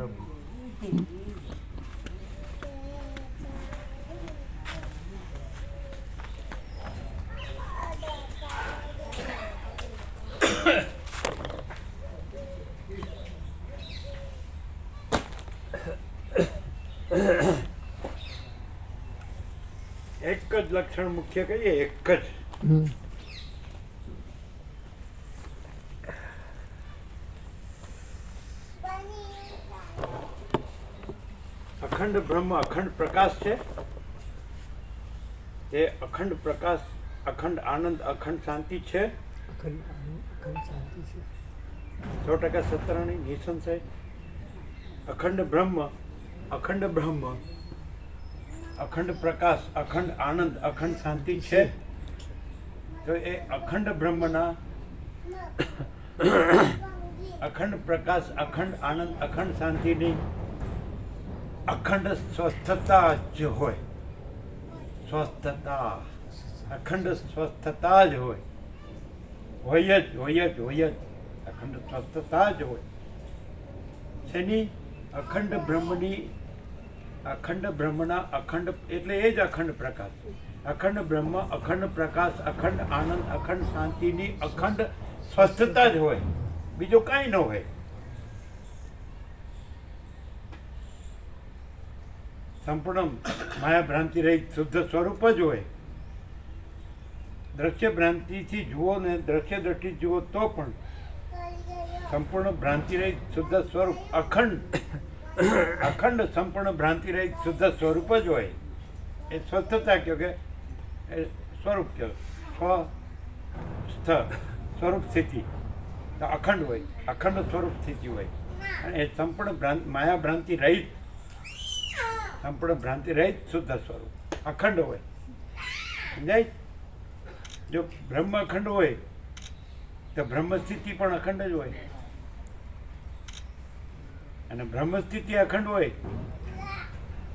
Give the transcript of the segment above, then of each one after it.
બ્રહ્મ. એક જ લક્ષણ મુખ્ય કહીએ, એક જ. અખંડ બ્રહ્મ અખંડ પ્રકાશ છે. એ અખંડ પ્રકાશ, અખંડ આનંદ, અખંડ શાંતિ છે. 100% સત્રાણી નિસંશય. અખંડ બ્રહ્મ, અખંડ પ્રકાશ, અખંડ આનંદ, અખંડ શાંતિ છે. તો એ અખંડ બ્રહ્મના અખંડ પ્રકાશ, અખંડ આનંદ, અખંડ શાંતિની અખંડ સ્વસ્થતા જ હોય. સ્વસ્થતા, અખંડ સ્વસ્થતા જ હોય. હોય જ અખંડ સ્વસ્થતા જ હોય. શેની? અખંડ બ્રહ્મની, અખંડ બ્રહ્મના અખંડ એટલે એ જ અખંડ પ્રકાશ. અખંડ બ્રહ્મ, અખંડ પ્રકાશ, અખંડ આનંદ, અખંડ શાંતિની અખંડ સ્વસ્થતા જ હોય. બીજું કાંઈ ન હોય. સંપૂર્ણ માયા ભ્રાંતિ રહિત શુદ્ધ સ્વરૂપ જ હોય. દ્રશ્ય ભ્રાંતિથી જુઓ ને દ્રશ્ય દ્રષ્ટિ જુઓ તો પણ સંપૂર્ણ ભ્રાંતિ રહિત શુદ્ધ સ્વરૂપ, અખંડ સંપૂર્ણ ભ્રાંતિ રહિત શુદ્ધ સ્વરૂપ જ હોય. એ સ્વસ્થતા કહો કે સ્વરૂપ કહો, સ્વરૂપ સ્થિતિ તો અખંડ હોય, અખંડ સ્વરૂપ સ્થિતિ હોય. અને એ સંપૂર્ણ માયા ભ્રાંતિ રહિત, સંપૂર્ણ ભ્રાંતિ રહિત શુદ્ધ સ્વરૂપ અખંડ હોય. સમજાય? જો બ્રહ્મ અખંડ હોય તો બ્રહ્મ સ્થિતિ પણ અખંડ જ હોય. અને બ્રહ્મ સ્થિતિ અખંડ હોય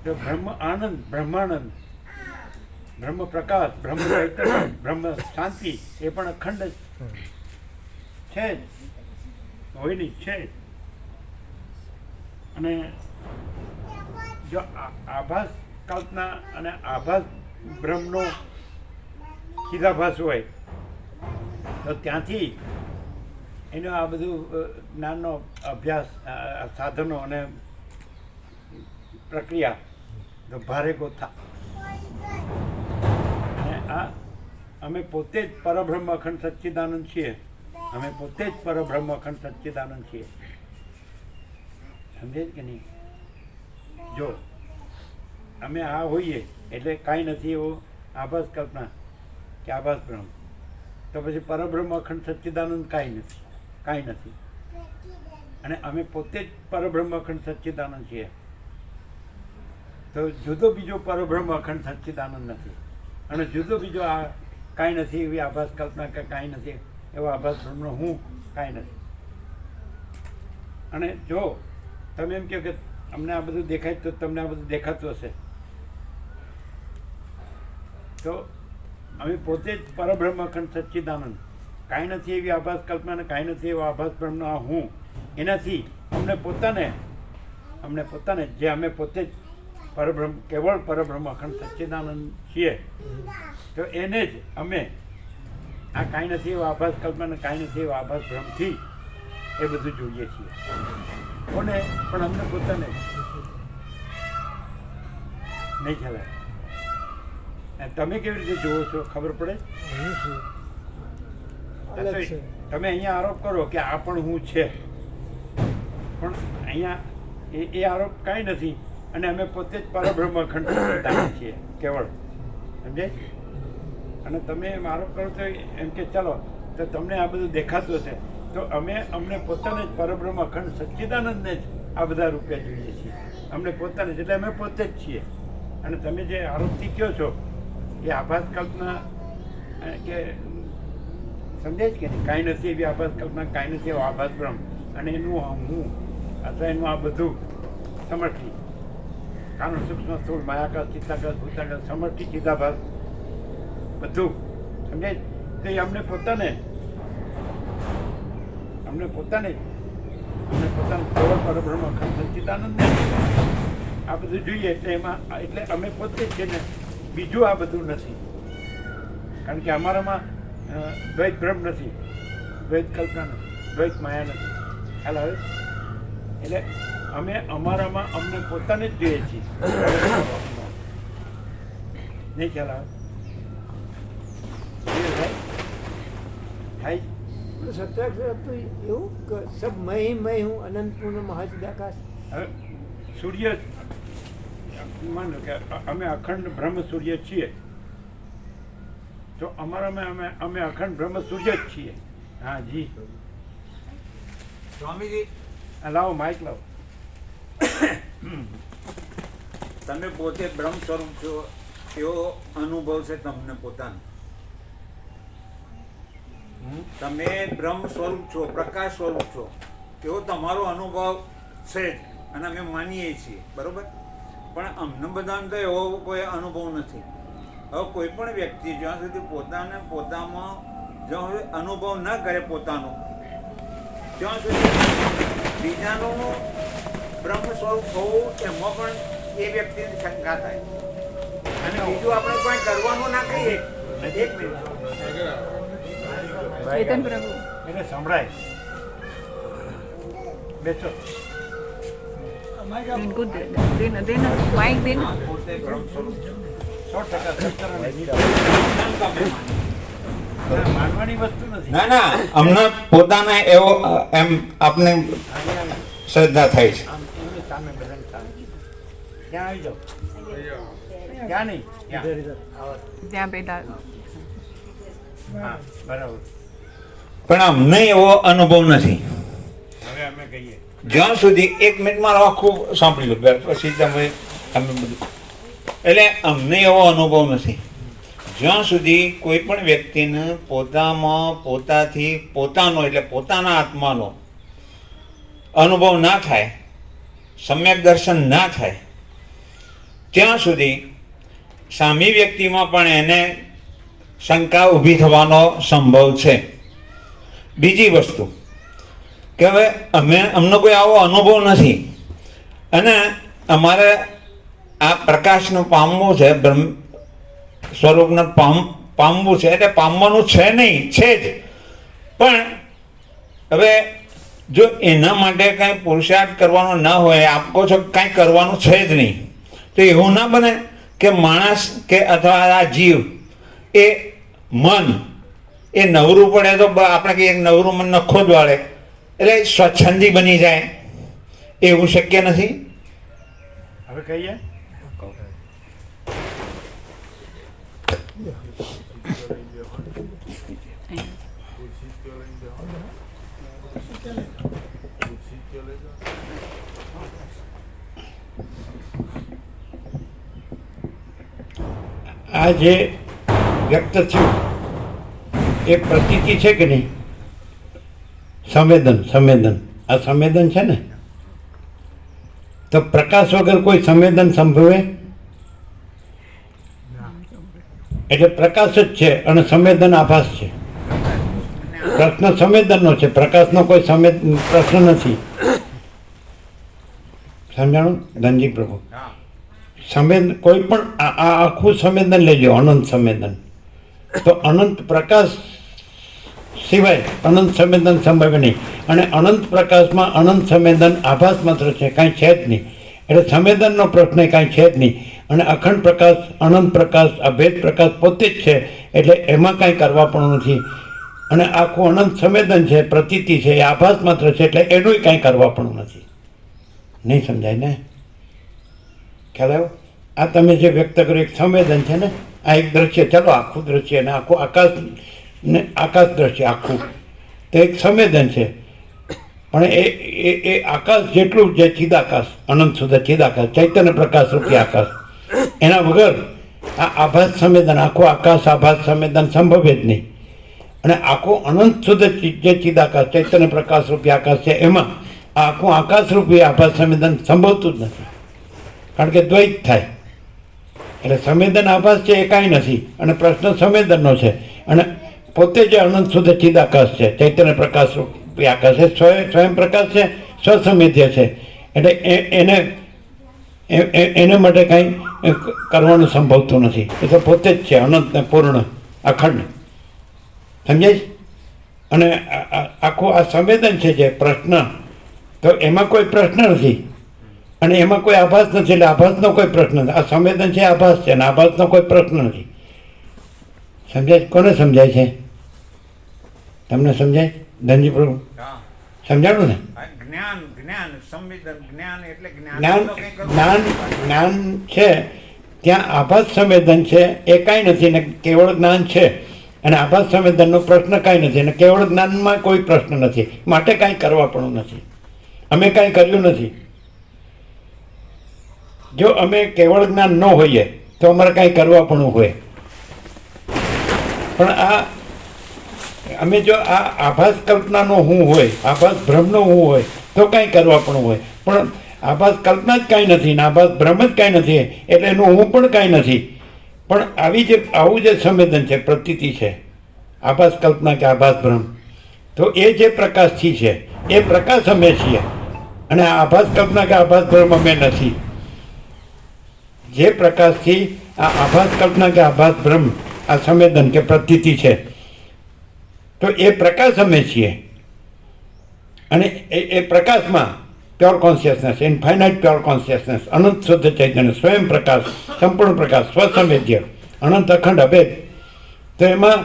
તો બ્રહ્મ આનંદ, બ્રહ્માનંદ, બ્રહ્મ પ્રકાશ, બ્રહ્મ ચૈતન્ય, બ્રહ્મ શાંતિ એ પણ અખંડ જ છે જ, હોય નહીં છે. અને જો આભાસ કલ્પના અને આભાસ બ્રહ્મનો ચિદાભાસ હોય તો ત્યાંથી એનો આ બધું જ્ઞાનનો અભ્યાસ, સાધનો અને પ્રક્રિયા તો ભારે ગોથા. અને આ અમે પોતે જ પરબ્રહ્મ અખંડ સચ્ચિદાનંદ છીએ. અમે પોતે જ પરબ્રહ્મ અખંડ સચ્ચિદાનંદ છીએ. સમજે કે નહીં? જો અમે આ હોઈએ એટલે કાંઈ નથી એવો આભાસ કલ્પના કે આભાસ બ્રહ્મ, તો પછી પરબ્રહ્મ અખંડ સચ્ચિદાનંદ કાંઈ નથી. અને અમે પોતે જ પરબ્રહ્મ અખંડ સચ્ચિદાનંદ છીએ. તો જુદો બીજો પરબ્રહ્મ અખંડ સચ્ચિદાનંદ નથી. અને જુદો બીજો આ કાંઈ નથી એવી આભાસ કલ્પના કે કાંઈ નથી એવો આભાસ બ્રહ્મનો હું કાંઈ નથી. અને જો તમે એમ કહો કે અમને આ બધું દેખાય તો તમને આ બધું દેખાતું હશે, તો અમે પોતે જ પરબ્રહ્મ અખંડ સચ્ચિદાનંદ, કાંઈ નથી એવી આભાસ કલ્પના ને કાંઈ નથી એવો આભાસ બ્રહ્મનો આ હું, એનાથી અમને પોતાને જે અમે પોતે જ પરબ્રહ્મ, કેવળ પરબ્રહ્મ અખંડ સચ્ચિદાનંદ છીએ, તો એને જ અમે આ કાંઈ નથી એવો આભાસ કલ્પના ને કાંઈ નથી એવો આભાસ બ્રહ્મથી એ બધું જોઈએ છીએ. કોને? પણ અમને પોતાને નહીં ખ્યાલ આવે. તમે કેવી રીતે જોવો છો ખબર પડે? તમે અહીંયા આરોપ કરો કે આ પણ હું છે, પણ અહીંયા એ આરોપ કાંઈ નથી. અને અમે પોતે જ પરબ્રહ્મ અખંડ સચ્ચિદાનંદ છીએ કેવળ. સમજે? અને તમે એમ આરોપ કરો તો એમ કે ચાલો તો તમને આ બધું દેખાતું હશે, તો અમને પોતાને જ પરબ્રહ્મ અખંડ સચ્ચિદાનંદને જ આ બધા રૂપિયા જોઈએ છીએ. અમને પોતાને જ, એટલે અમે પોતે જ છીએ. અને તમે જે આરોપથી કહો છો એ આભાસ કલ્પના કે સમજાય છે કે નહીં? કાંઈ નથી એવી આભાસ કલ્પના, કાંઈ નથી એવો આભાસ બ્રહ્મ, અને એનું હું અથવા એનું આ બધું સમષ્ટિ, કારણ સૂક્ષ્મ સ્થૂળ માયાકાશ, ચિત્તાકાશ, ભૂતાકાશ, સમષ્ટિ ચિદાભાસ બધું સમજાય. તો એ અમને પોતાને જ અમને પોતાનું કેવળ પરબ્રહ્મ અખંડ સચ્ચિદાનંદ આ બધું જોઈએ એટલે એમાં એટલે અમે પોતે જ છે ને બીજું આ બધું નથી. કારણ કે અમારામાં દ્વૈત ભ્રમ નથી, દ્વૈત કલ્પના નથી, દ્વૈત માયા નથી. ખ્યાલ આવે? એટલે અમે અમારામાં અમને પોતાને જ જોઈએ છીએ. નહીં ખ્યાલ આવે? સત્યાગ્રહ તો એવું કે સબ મય મય હું અનંત પૂર્ણ મહાચિદાકાશ. હવે સૂર્ય માનો કે અમે અખંડ બ્રહ્મ સૂર્ય છીએ તો અમારામાં અમે અખંડ બ્રહ્મ સૂર્ય જ છીએ. હા જી સ્વામીજી, લાવો માઇક લાવો. તમે પોતે બ્રહ્મ સ્વરૂપ છો એવો અનુભવ છે તમને પોતાનો? તમે બ્રહ્મ સ્વરૂપ છો, પ્રકાશ સ્વરૂપ છો એવો તમારો અનુભવ છે જ, અને અમે માનીએ છીએ, બરોબર? પણ અમને બધાને તો એવો કોઈ અનુભવ નથી. હવે કોઈ પણ વ્યક્તિ જ્યાં સુધી પોતાને પોતામાં જ્યાં સુધી અનુભવ ન કરે પોતાનો, ત્યાં સુધી બીજાનું બ્રહ્મ સ્વરૂપ હોવું એમાં પણ એ વ્યક્તિની શંકા થાય. અને બીજું આપણે કોઈ કરવાનું ના કહીએ. એક મિનિટ ચેતન પ્રભુ એને સંભળાય. બેસો. इनको देना देना माइक देना. પોતે બ્રહ્મ સ્વરૂપ છે. 100% માનવાની વસ્તુ નથી. ના ના, અમને પોતાને એવો એમ આપને શ્રદ્ધા થાય છે. આમ એમની સામે બધાની સામે ત્યાં આવી જાઓ. ત્યાં નહીં ત્યાં. ત્યાં બેઠા હા બરાબર. પણ અમને એવો અનુભવ નથી. હવે અમે કહીએ જ્યાં સુધી એક મિનિટમાં આખું સાંભળી લો, પછી તમે બધું. એટલે અમને એવો અનુભવ નથી જ્યાં સુધી કોઈ પણ વ્યક્તિને પોતામાં પોતાથી પોતાનો એટલે પોતાના આત્માનો અનુભવ ના થાય, સમ્યક દર્શન ના થાય, ત્યાં સુધી સામી વ્યક્તિમાં પણ એને શંકા ઊભી થવાનો સંભવ છે. બીજી વસ્તુ કે હવે અમને કોઈ આવો અનુભવ નથી અને અમારે આ પ્રકાશનું પામવું છે, બ્રહ્મ સ્વરૂપને પામવું છે, એટલે પામવાનું છે નહીં, છે જ. પણ હવે જો એના માટે કાંઈ પુરુષાર્થ કરવાનો ના હોય, આપકો છો કાંઈ કરવાનું છે જ નહીં, તો એવું ના બને કે માણસ કે અથવા આ જીવ એ મન એ નવરું પડે તો આપણે કહીએ નવરું મન નખો જ વાળે એટલે સ્વચ્છંદી બની જાય, એવું શક્ય નથી. હવે કહીએ. આ જે વ્યક્ત થયું એ પ્રતીતિ છે કે નહીં? સંવેદન આ સંવેદન છે ને, તો પ્રકાશ વગર કોઈ સંવેદન સંભવે? એટલે પ્રકાશ જ છે અને સંવેદન આભાસ છે. પ્રશ્ન સંવેદનનો છે, પ્રકાશનો કોઈ પ્રશ્ન નથી. સમજાણું ધનજી પ્રભુ? કોઈ પણ આ આખું સંવેદન લઈ લો, અનંત સંવેદન, તો અનંત પ્રકાશ સિવાય અનંત સંવેદન સંભવે નહીં. અને અનંત પ્રકાશમાં અનંત સંવેદન આભાસ માત્ર છે, કાંઈ છે જ નહીં. એટલે સંવેદનનો પ્રશ્ન કાંઈ છે જ નહીં. અને અખંડ પ્રકાશ, અનંત પ્રકાશ, અભેદ પ્રકાશ પોતે જ છે, એટલે એમાં કાંઈ કરવા પણ નથી. અને આખું અનંત સંવેદન છે, પ્રતીતિ છે, એ આભાસ માત્ર છે, એટલે એનુંય કાંઈ કરવા પણ નથી. નહીં સમજાય ને? ખ્યાલ આવ્યો? આ તમે જે વ્યક્ત કર્યું એક સંવેદન છે ને, આ એક દ્રશ્ય, ચાલો આખું દ્રશ્ય અને આખું આકાશ ને આકાશ દ્રશ્ય આખું તો એક સંવેદન છે. પણ એ આકાશ જેટલું જે ચિદાકાશ, અનંત સુધી ચિદાકાશ, ચૈતન્ય પ્રકાશ રૂપી આકાશ, એના વગર આ આભાસ સંવેદન, આખું આકાશ આભાસ સંવેદન સંભવે જ નહીં. અને આખું અનંત સુધી જે ચિદાકાશ, ચૈતન્ય પ્રકાશ રૂપી આકાશ છે, એમાં આખું આકાશ રૂપી આભાસ સંવેદન સંભવતું જ નથી, કારણ કે દ્વૈત થાય. એટલે સંવેદન આભાસ છે એ કાંઈ નથી, અને પ્રશ્ન સંવેદનનો છે. અને પોતે જે અનંત સુધી ચિદાકાશ છે, ચૈતન્ય પ્રકાશ રૂપી આકાશ છે, સ્વયં પ્રકાશ છે, સ્વસંવેદ્ય છે. એટલે એને માટે કાંઈ કરવાનું સંભવતું નથી. એ તો પોતે જ છે, અનંત ને પૂર્ણ, અખંડ. સમજાય છે? અને આખું આ સંવેદન છે જે પ્રશ્ન, તો એમાં કોઈ પ્રશ્ન નથી અને એમાં કોઈ આભાસ નથી. એટલે આભાસનો કોઈ પ્રશ્ન નથી. આ સંવેદન છે, આભાસ છે, અને આભાસનો કોઈ પ્રશ્ન નથી. સમજાય? કોને સમજાય છે? તમને સમજાય? ધનજી પ્રભુ સમજાણું ને? જ્ઞાન જ્ઞાન સંવેદન જ્ઞાન એટલે જ્ઞાન જ્ઞાન છે, ત્યાં આભાસ સંવેદન છે એ કાંઈ નથી ને કેવળ જ્ઞાન છે. અને આભાસ સંવેદનનો પ્રશ્ન કાંઈ નથી અને કેવળ જ્ઞાનમાં કોઈ પ્રશ્ન નથી. માટે કાંઈ કરવા પણ નથી. અમે કાંઈ કર્યું નથી. જો અમે કેવળ જ્ઞાન ન હોઈએ તો અમારે કાંઈ કરવા પણ હોય. પણ આ અમે જો આ આભાસ કલ્પનાનો હું હોય, આભાસ ભ્રમનો હું હોય તો કાંઈ કરવા પણ હોય. પણ આભાસ કલ્પના જ કાંઈ નથી ને આભાસ ભ્રમ જ કાંઈ નથી, એટલે એનું હું પણ કાંઈ નથી. પણ આવું જે સંવેદન છે, પ્રતીતિ છે, આભાસ કલ્પના કે આભાસ ભ્રમ, તો એ જે પ્રકાશથી છે એ પ્રકાશ અમે છીએ. અને આભાસ કલ્પના કે આભાસ ભ્રમ અમે નથી. જે પ્રકાશથી આ આભાસ કલ્પના કે આભાસ ભ્રમ, આ સંવેદન કે પ્રતીતિ છે, તો એ પ્રકાશ અમે છીએ. અને એ પ્રકાશમાં pure consciousness, infinite pure consciousness, અનંત શુદ્ધ ચૈતન્ય, સ્વયં પ્રકાશ, સંપૂર્ણ પ્રકાશ, સ્વસંવેદ્ય, અનંત અખંડ અભેદ. તો એમાં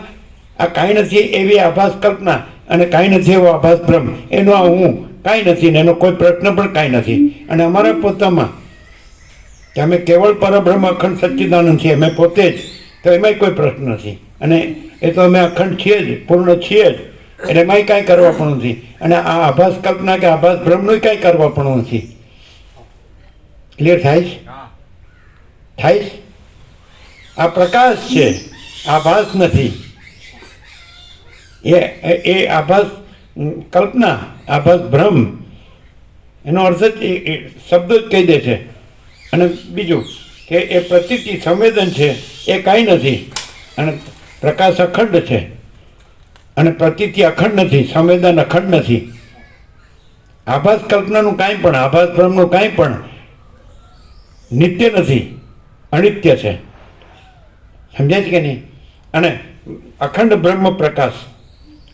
આ કાંઈ નથી એવી આભાસ કલ્પના અને કાંઈ નથી એવો આભાસ ભ્રમ, એનો આ હું કાંઈ નથી ને એનો કોઈ પ્રશ્ન પણ કાંઈ નથી. અને અમારા પોતામાં કે અમે કેવળ પરબ્રહ્મ અખંડ સચ્ચિદાનંદ છીએ, અમે પોતે જ, તો એમાંય કોઈ પ્રશ્ન નથી. અને એ તો અમે અખંડ છીએ જ, પૂર્ણ છીએ જ, એટલે એમાંય કાંઈ કરવા પણ નથી. અને આ આભાસ કલ્પના કે આભાસ ભ્રમનું કાંઈ કરવા પણ નથી. ક્લિયર થાય છે? થાય છે? આ પ્રકાશ છે, આભાસ નથી. એ આભાસ કલ્પના, આભાસ ભ્રમ, એનો અર્થ જ એ શબ્દો જ કહી દે છે. અને બીજું કે એ પ્રતીતિ સંવેદન છે એ કાંઈ નથી. અને પ્રકાશ અખંડ છે અને પ્રતીતિ અખંડ નથી, સંવેદન અખંડ નથી. આભાસ કલ્પનાનું કાંઈ પણ, આભાસ ભ્રમનું કાંઈ પણ નિત્ય નથી, અનિત્ય છે. સમજાય છે કે નહીં? અને અખંડ બ્રહ્મ પ્રકાશ,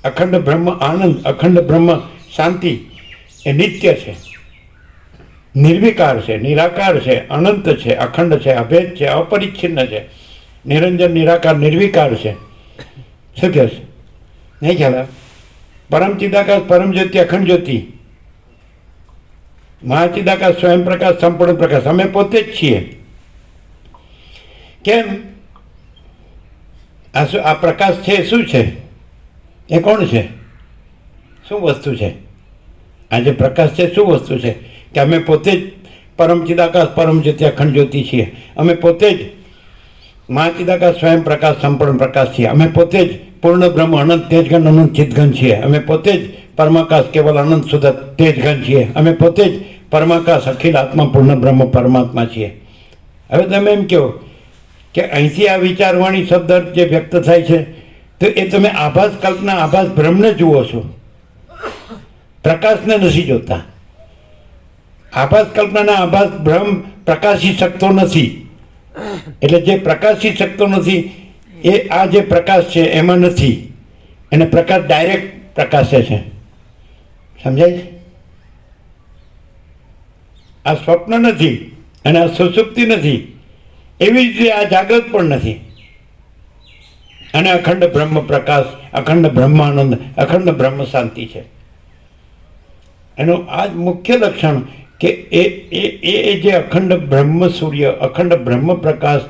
અખંડ બ્રહ્મ આનંદ, અખંડ બ્રહ્મ શાંતિ એ નિત્ય છે, નિર્વિકાર છે, નિરાકાર છે, અનંત છે, અખંડ છે, અભેદ છે, અપરિચ્છિન્ન છે, નિરંજન, નિરાકાર, નિર્વિકાર છે. શું કહે છે? નહીં ખ્યાલ આવે? પરમ ચિદાકાશ, પરમ જ્યોતિ, અખંડ જ્યોતિ, મહાચિદાકાશ, સ્વયં પ્રકાશ, સંપૂર્ણ પ્રકાશ, અમે પોતે જ છીએ. કેમ? આ પ્રકાશ છે શું છે? એ કોણ છે? શું વસ્તુ છે? આ જે પ્રકાશ છે શું વસ્તુ છે? કે અમે પોતે જ પરમ ચિદાકાશ, પરમ જ્યોતિ, અખંડ જ્યોતિ છીએ. અમે પોતે જ મહાચિદાકાશ, સ્વયં પ્રકાશ, સંપૂર્ણ પ્રકાશ છીએ. અમે પોતે જ પૂર્ણ બ્રહ્મ, અનંત તેજઘન, અનંત ચિદઘન છીએ. અમે પોતે જ પરમાકાશ, કેવલ અનંત શુદ્ધ તેજઘન છીએ. અમે પોતે જ પરમાકાશ, અખિલ આત્મા, પૂર્ણ બ્રહ્મ, પરમાત્મા છીએ. હવે તમે એમ કહો કે અહીંથી આ વિચારવાણી શબ્દ જે વ્યક્ત થાય છે તો એ તમે આભાસ કલ્પના, આભાસ ભ્રમને જુઓ છો, પ્રકાશને નથી જોતા. આભાસ કલ્પનાના આભાસ ભ્રમ પ્રકાશી શકતો નથી. એટલે જે પ્રકાશી શકતો નથી એ આ જે પ્રકાશ છે એમાં નથી. એને પ્રકાશ ડાયરેક્ટ પ્રકાશે છે. સમજાય છે? આ સ્વપ્ન નથી અને આ સુષુપ્તિ નથી, એવી જ રીતે આ જાગૃત પણ નથી. અને અખંડ બ્રહ્મ પ્રકાશ, અખંડ બ્રહ્માનંદ, અખંડ બ્રહ્મ શાંતિ છે. એનું આ જ મુખ્ય લક્ષણ કે એ જે અખંડ બ્રહ્મ સૂર્ય, અખંડ બ્રહ્મ પ્રકાશ,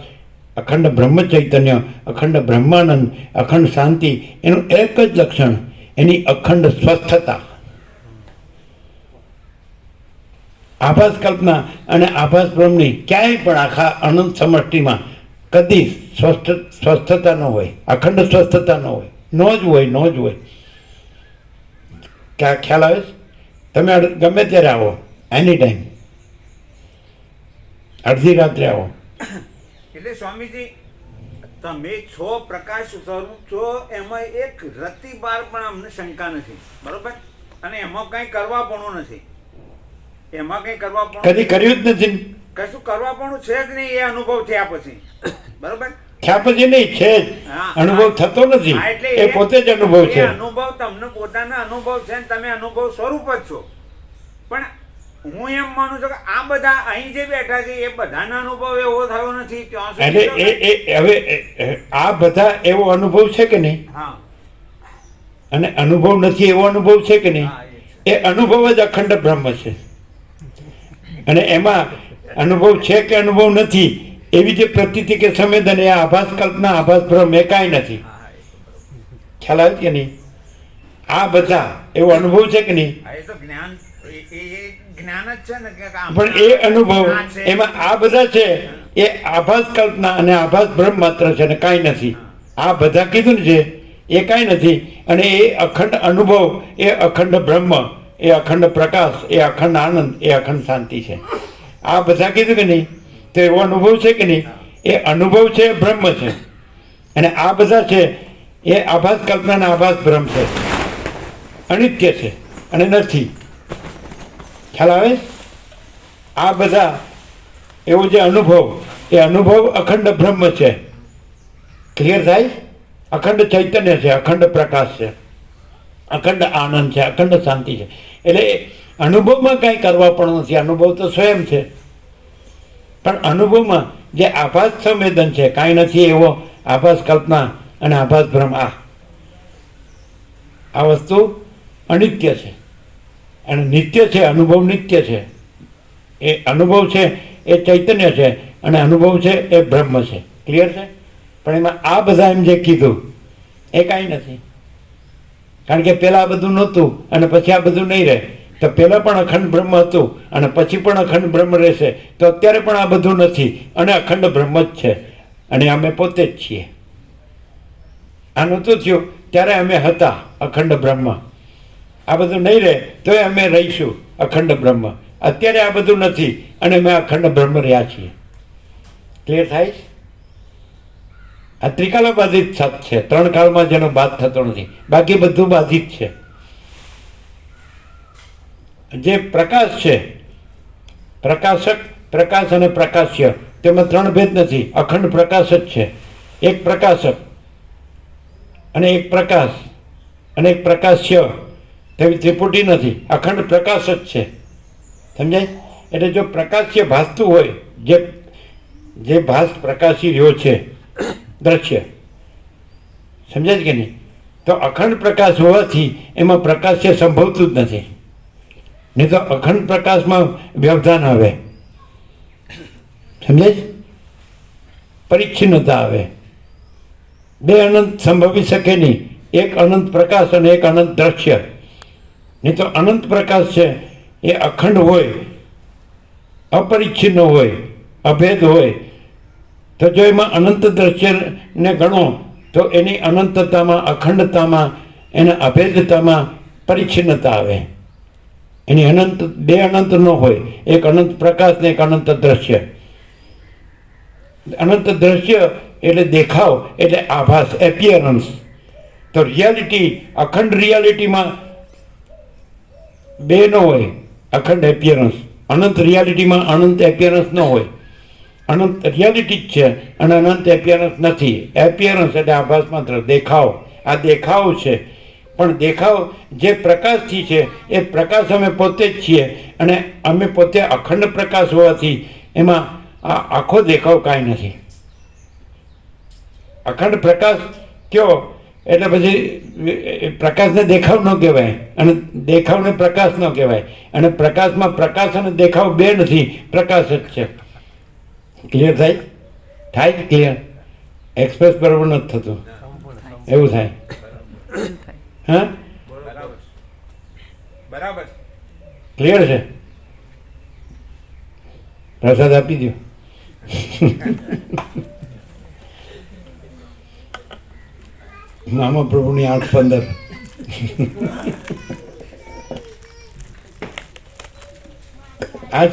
અખંડ બ્રહ્મ ચૈતન્ય, અખંડ બ્રહ્માનંદ, અખંડ શાંતિ, એનું એક જ લક્ષણ એની અખંડ સ્વસ્થતા. આભાસ કલ્પના અને આભાસ બ્રહ્મની ક્યાંય પણ આખા અનંત સમષ્ટિમાં કદી સ્વસ્થતા ન હોય, અખંડ સ્વસ્થતા ન હોય, ન જ હોય. ક્યાં ખ્યાલ આવે છે? તમે ગમે ત્યારે આવો, એની ટાઈમ, અડધી રાત્રે આવો. એટલે સ્વામીજી તમે છો પ્રકાશ સ્વરૂપ છો, એમાં એક રતિ બાર પણ અમને શંકા નથી, બરોબર? અને એમાં કંઈ કરવા પણ નથી. એમાં કઈ કરવા પણ કદી કર્યું જ નથી. કશું કરવા પણ છે જ નહીં એ અનુભવ થયા પછી. બરોબર. થયા પછી નહીં, છે જ. હા. અનુભવ થતો નથી, હા, એટલે એ પોતે જ અનુભવ એ છે. અનુભવ તમને પોતાના અનુભવ છે ને તમે અનુભવ સ્વરૂપ જ છો. પણ હું એમ માનું છું કે આ બધા અહીં જે બેઠા છે એ બધાના અનુભવ એવો થયો નથી ત્યાં એટલે સુધી તો હવે આ બધા એવો અનુભવ છે કે નહીં, હા અને અનુભવ નથી એવો અનુભવ છે કે નહીં, હા, એ છે. એ અનુભવ જ અખંડ બ્રહ્મ છે. અને એમાં અનુભવ છે કે અનુભવ નથી એવી જે પ્રતીતિ કે સંવેદન, એ આભાસ કલ્પના, આભાસ ભ્રમ, એ કાંઈ નથી. હા, એ તો બરોબર. ખ્યાલ આવે કે નહીં? આ બધા એવો અનુભવ છે કે નહીં? હા, એ તો જ્ઞાન એ જ્ઞાન જ છે ને કે આમ પણ એ અનુભવ આ છે. એમાં આ બધા છે એ આભાસ કલ્પના અને આભાસ ભ્રમ માત્ર છે ને કાંઈ નથી. આ બધા કીધું ને છે એ કાંઈ નથી. અને એ અખંડ અનુભવ, એ અખંડ બ્રહ્મ, એ અખંડ પ્રકાશ, એ અખંડ આનંદ, એ અખંડ શાંતિ છે. આ બધા કીધું કે નહીં, તો એવો અનુભવ છે કે નહીં? એ અનુભવ છે, એ બ્રહ્મ છે. અને આ બધા છે એ આભાસ કલ્પના અને આભાસ ભ્રમ છે, અનિત્ય છે અને નથી. ખ્યાલ આવે? આ બધા એવો જે અનુભવ, એ અનુભવ અખંડ બ્રહ્મ છે. ક્લિયર થાય? અખંડ ચૈતન્ય છે, અખંડ પ્રકાશ છે, અખંડ આનંદ છે, અખંડ શાંતિ છે. એટલે અનુભવમાં કાંઈ કરવા પણ નથી, અનુભવ તો સ્વયં છે. પણ અનુભવમાં જે આભાસ સંવેદન છે, કાંઈ નથી એવો આભાસ કલ્પના અને આભાસ ભ્રમ, આ વસ્તુ અનિત્ય છે અને નિત્ય છે. અનુભવ નિત્ય છે. એ અનુભવ છે એ ચૈતન્ય છે અને અનુભવ છે એ બ્રહ્મ છે. ક્લિયર છે? પણ એમાં આ બધા એમ જે કીધું એ કાંઈ નથી. કારણ કે પહેલાં આ બધું નહોતું અને પછી આ બધું નહીં રહે. તો પહેલાં પણ અખંડ બ્રહ્મ હતું અને પછી પણ અખંડ બ્રહ્મ રહેશે. તો અત્યારે પણ આ બધું નથી અને અખંડ બ્રહ્મ જ છે. અને અમે પોતે જ છીએ. આ નહોતું થયું ત્યારે અમે હતા અખંડ બ્રહ્મ. આ બધું નહીં રહે તોય અમે રહીશું અખંડ બ્રહ્મ. અત્યારે આ બધું નથી અને અમે અખંડ બ્રહ્મ રહ્યા છીએ. ક્લિયર થાય? આ ત્રિકાલા બાધિત સત છે. 3 કાળમાં જેનો બાદ થતો નથી, બાકી બધું બાધિત છે. જે પ્રકાશ છે, પ્રકાશક, પ્રકાશ અને પ્રકાશ્ય, તેમાં 3 ભેદ નથી. અખંડ પ્રકાશ જ છે. એક પ્રકાશક અને એક પ્રકાશ અને એક પ્રકાશ્ય, તેવી ત્રિપુટી નથી. અખંડ પ્રકાશ જ છે. સમજાય? એટલે જો પ્રકાશ્ય ભાસતું હોય, જે ભાસ પ્રકાશી રહ્યો છે દ્રશ્ય, સમજાય કે નહીં? તો અખંડ પ્રકાશ હોવાથી એમાં પ્રકાશ્ય સંભવતું જ નથી. નહીં તો અખંડ પ્રકાશમાં વ્યવધાન આવે, સમજાય? પરિચ્છિન્નતા આવે. 2 અનંત સંભવી શકે નહીં. એક અનંત પ્રકાશ અને એક અનંત દ્રશ્ય. નહીં તો અનંત પ્રકાશ છે એ અખંડ હોય, અપરિચ્છિન્ન હોય, અભેદ હોય. તો જો એમાં અનંત દ્રશ્યને ગણો તો એની અનંતતામાં, અખંડતામાં, એના અભેદતામાં પરિચ્છિન્નતા આવે. એની અનંત, 2 અનંત ન હોય. એક અનંત પ્રકાશ ને એક અનંત દ્રશ્ય. અનંત દ્રશ્ય એટલે દેખાવ, એટલે આભાસ, એપિયરન્સ. તો રિયાલિટી, અખંડ રિયાલિટીમાં 2 ન હોય, અખંડ એપિયરન્સ. અનંત રિયાલિટીમાં અનંત એપિયરન્સ ન હોય. અનંત રિયાલિટી જ છે અને અનંત એપિયરન્સ નથી. એપિયરન્સ એટલે આભાસ માત્ર, દેખાવ. આ દેખાવ છે. પણ દેખાવ જે પ્રકાશથી છે એ પ્રકાશ અમે પોતે જ છીએ. અને અમે પોતે અખંડ પ્રકાશ હોવાથી એમાં આ આખો દેખાવ કાંઈ નથી. અખંડ પ્રકાશ કયો એટલે પછી પ્રકાશને દેખાવ ન કહેવાય અને દેખાવને પ્રકાશ ન કહેવાય. અને પ્રકાશમાં પ્રકાશ અને દેખાવ 2 નથી, પ્રકાશ જ છે. ક્લિયર થાય? થાય કે ક્લિયર? એક્સપ્રેસ બરાબર નથી થતું, એવું થાય. હા, બરાબર. ક્લિયર છે? પ્રસાદ આપી દો. મામા પ્રભુની 8:15. આ છે